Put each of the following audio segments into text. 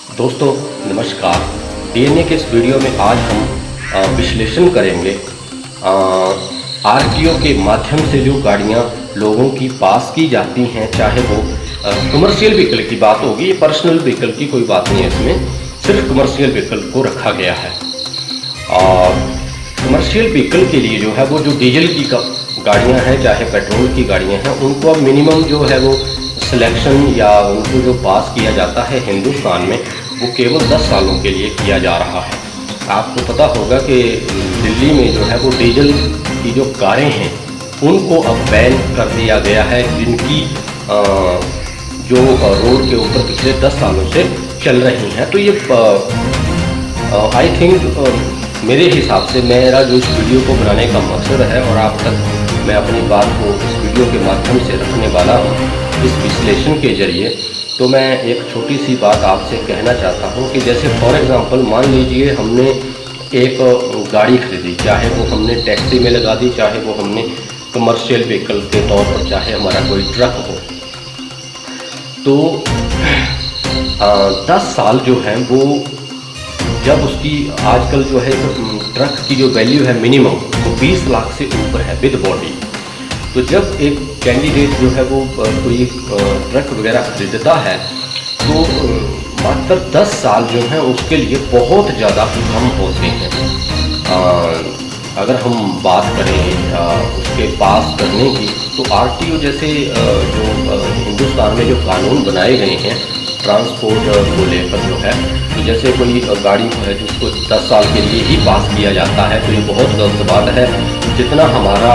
दोस्तों नमस्कार। डीएनए के इस वीडियो में आज हम विश्लेषण करेंगे आरटीओ के माध्यम से जो गाड़ियां लोगों की पास की जाती हैं, चाहे वो कमर्शियल व्हीकल की बात होगी, पर्सनल व्हीकल की कोई बात नहीं है, इसमें सिर्फ कमर्शियल व्हीकल को रखा गया है। और कमर्शियल व्हीकल के लिए जो है वो जो डीजल की गाड़ियाँ हैं, चाहे पेट्रोल की गाड़ियाँ हैं, उनको अब मिनिमम जो है वो सिलेक्शन या उनको जो पास किया जाता है हिंदुस्तान में, वो केवल 10 सालों के लिए किया जा रहा है। आपको पता होगा कि दिल्ली में जो है वो डीजल की जो कारें हैं उनको अब बैन कर दिया गया है, जिनकी जो रोड के ऊपर पिछले 10 सालों से चल रही हैं। तो ये आई थिंक मेरे हिसाब से मेरा जो इस वीडियो को बनाने का मकसद है और आप तक मैं अपनी बात को इस वीडियो के माध्यम से रखने वाला हूँ इस विश्लेषण के जरिए, तो मैं एक छोटी सी बात आपसे कहना चाहता हूँ कि जैसे फॉर एग्ज़ाम्पल मान लीजिए हमने एक गाड़ी खरीदी, चाहे वो हमने टैक्सी में लगा दी, चाहे वो हमने कमर्शियल व्हीकल के तौर पर, चाहे हमारा कोई ट्रक हो, तो 10 साल जो है वो जब उसकी आजकल जो है ट्रक की जो वैल्यू है मिनिमम वो 20 लाख से ऊपर है विद बॉडी। तो जब एक कैंडिडेट जो है वो कोई ट्रक वगैरह खरीदता है तो मात्र 10 साल जो हैं उसके लिए बहुत ज़्यादा कम होते हैं। अगर हम बात करें उसके पास करने की, तो आरटीओ जैसे जो हिंदुस्तान में जो कानून बनाए गए हैं ट्रांसपोर्ट को लेकर जो है, तो जैसे कोई गाड़ी है जिसको 10 साल के लिए ही पास किया जाता है, तो ये बहुत गलत बात है। जितना हमारा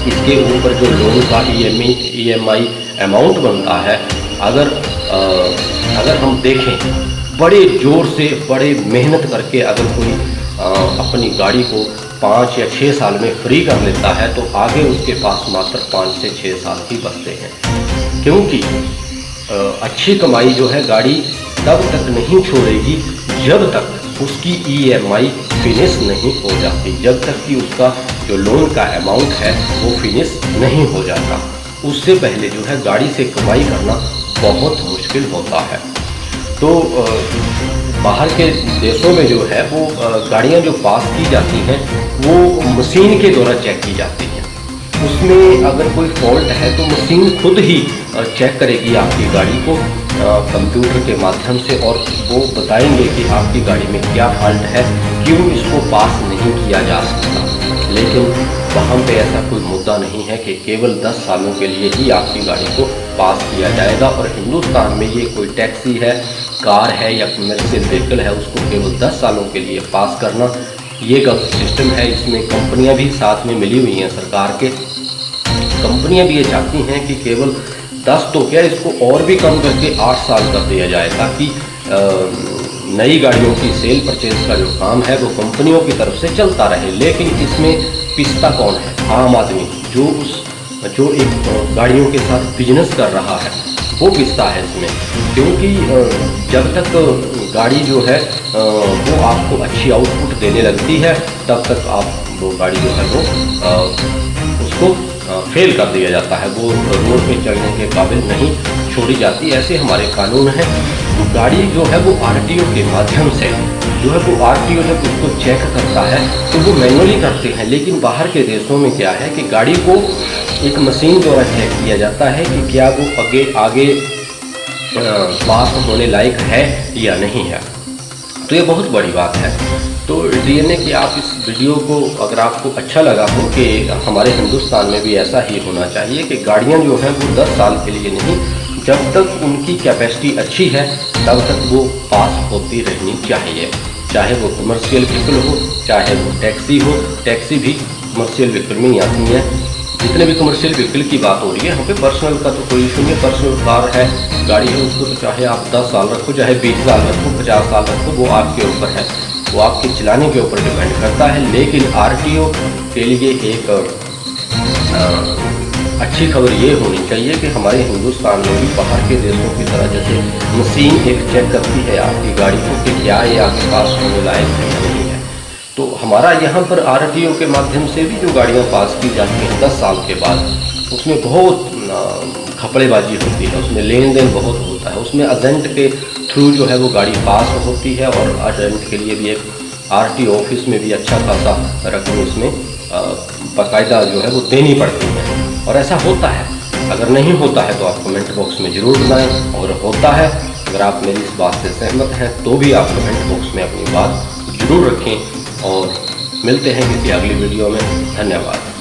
इसके ऊपर जो लोन का ईएमआई अमाउंट बनता है, अगर हम देखें बड़े ज़ोर से बड़े मेहनत करके अगर कोई अपनी गाड़ी को 5 या 6 साल में फ्री कर लेता है, तो आगे उसके पास मात्र 5 से 6 साल ही बचते हैं, क्योंकि अच्छी कमाई जो है गाड़ी तब तक नहीं छोड़ेगी जब तक उसकी ईएमआई फिनिश नहीं हो जाती, जब तक कि उसका जो लोन का अमाउंट है वो फिनिश नहीं हो जाता। उससे पहले जो है गाड़ी से कमाई करना बहुत मुश्किल होता है। तो बाहर के देशों में जो है वो गाड़ियाँ जो पास की जाती हैं वो मशीन के द्वारा चेक की जाती हैं। उसमें अगर कोई फॉल्ट है तो मशीन खुद ही चेक करेगी आपकी गाड़ी को कंप्यूटर के माध्यम से, और वो बताएंगे कि आपकी गाड़ी में क्या फॉल्ट है, क्यों इसको पास नहीं किया जा सकता। लेकिन वहाँ पे ऐसा कोई मुद्दा नहीं है कि केवल 10 सालों के लिए ही आपकी गाड़ी को पास किया जाएगा। और हिंदुस्तान में ये कोई टैक्सी है, कार है या कमर्शियल व्हीकल है, उसको केवल 10 सालों के लिए पास करना ये गलत सिस्टम है। इसमें कंपनियां भी साथ में मिली हुई हैं, सरकार के कंपनियां भी ये चाहती हैं कि केवल 10 तो क्या, इसको और भी कम करके 8 साल कर दिया जाए, ताकि नई गाड़ियों की सेल परचेज का जो काम है वो कंपनियों की तरफ से चलता रहे। लेकिन इसमें पिसता कौन है? आम आदमी, जो एक गाड़ियों के साथ बिजनेस कर रहा है वो पिसता है इसमें, क्योंकि जब तक गाड़ी जो है वो आपको अच्छी आउटपुट देने लगती है तब तक आप वो गाड़ी जो है वो उसको फेल कर दिया जाता है, वो रोड पे चलने के काबिल नहीं छोड़ी जाती। ऐसे हमारे कानून हैं। तो गाड़ी जो है वो आरटीओ के माध्यम से जो है वो आरटीओ जब उसको चेक करता है तो वो मैनुअली करते हैं। लेकिन बाहर के देशों में क्या है कि गाड़ी को एक मशीन द्वारा चेक किया जाता है कि क्या वो आगे पास होने लायक है या नहीं है। तो ये बहुत बड़ी बात है। तो डीएनए की आप इस वीडियो को अगर आपको अच्छा लगा हो कि हमारे हिंदुस्तान में भी ऐसा ही होना चाहिए कि गाड़ियां जो हैं वो 10 साल के लिए नहीं, जब तक उनकी कैपेसिटी अच्छी है तब तक वो पास होती रहनी चाहिए, चाहे वो कमर्शियल व्हीकल हो, चाहे वो टैक्सी हो। टैक्सी भी कमर्शियल व्हीकल में ही आती है। जितने भी कमर्शियल व्हीकल की बात हो रही है, यहाँ पे पर्सनल का तो कोई इशू नहीं है। पर्सनल कार है, गाड़ी है, उसको तो चाहे आप 10 साल रखो, चाहे 20 साल रखो, 50 साल रखो, वो आपके ऊपर है, वो आपके चलाने के ऊपर डिपेंड करता है। लेकिन आरटीओ के लिए एक अच्छी खबर ये होनी चाहिए कि हमारे हिंदुस्तान में भी बाहर के देशों की तरह जैसे मशीन एक चेक करती है आपकी गाड़ी को कि क्या ये आपके पास होने लायक है या नहीं है, तो हमारा यहाँ पर आरटीओ के माध्यम से भी जो गाड़ियाँ पास की जाती हैं 10 साल के बाद, उसमें बहुत खपड़ेबाजी होती है, उसमें लेन देन बहुत होता है, उसमें एजेंट के थ्रू जो है वो गाड़ी पास होती है और एजेंट के लिए भी एक आरटी ऑफिस में भी अच्छा खासा रकम इसमें बाकायदा जो है वो देनी पड़ती है। और ऐसा होता है, अगर नहीं होता है तो आप कमेंट बॉक्स में ज़रूर बताएं, अगर होता है, अगर आप मेरी इस बात से सहमत हैं तो भी आप कमेंट बॉक्स में अपनी बात ज़रूर रखें। और मिलते हैं किसी अगली वीडियो में। धन्यवाद।